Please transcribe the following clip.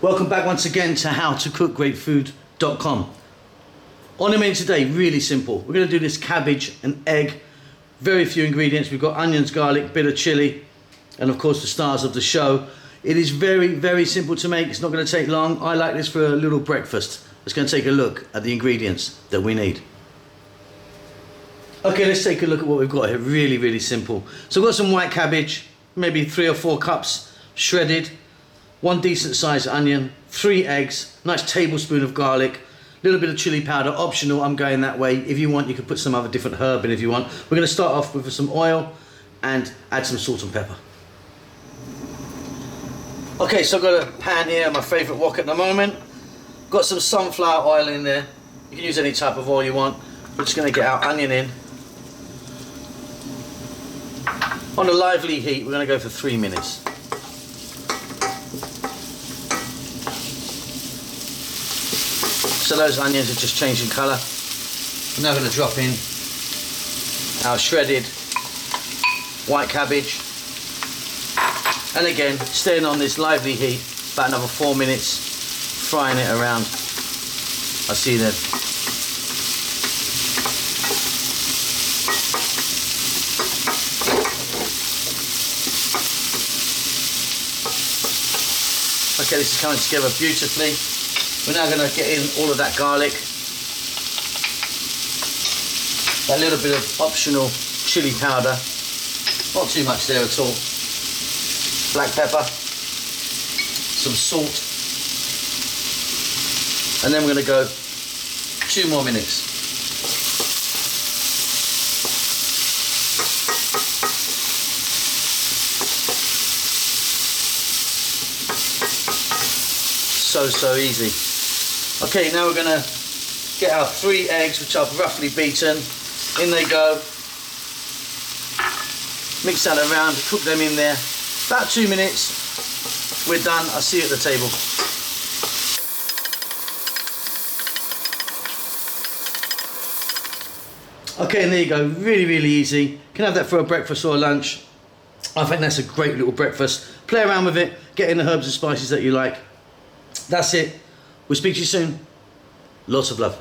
Welcome back once again to howtocookgreatfood.com. On the menu today, really simple. We're going to do this cabbage and egg. Very few ingredients. We've got onions, garlic, bit of chili, and of course the stars of the show. It is very, very simple to make. It's not going to take long. I like this for a little breakfast. Let's go and take a look at the ingredients that we need. Okay, let's take a look at what we've got here. Really, really simple. So I've got some white cabbage, maybe 3 or 4 cups shredded, 1 decent sized onion, 3 eggs, nice tablespoon of garlic, a little bit of chili powder, optional, I'm going that way. If you want, you could put some other different herb in if you want. We're going to start off with some oil and add some salt and pepper. Okay, so I've got a pan here, my favourite wok at the moment. Got some sunflower oil in there. You can use any type of oil you want. We're just going to get our onion in. On a lively heat, we're going to go for 3 minutes. So those onions are just changing colour. We're now going to drop in our shredded white cabbage. And again, staying on this lively heat, about another 4 minutes, frying it around. I'll see you then. Okay, this is coming together beautifully. We're now going to get in all of that garlic, a little bit of optional chili powder, not too much there at all, black pepper, some salt, and then we're going to go 2 more minutes. So easy. Okay, now we're going to get our 3 eggs, which I've roughly beaten. In they go. Mix that around, cook them in there. About 2 minutes. We're done. I'll see you at the table. Okay, and there you go. Really, really easy. You can have that for a breakfast or a lunch. I think that's a great little breakfast. Play around with it. Get in the herbs and spices that you like. That's it. We'll speak to you soon. Lots of love.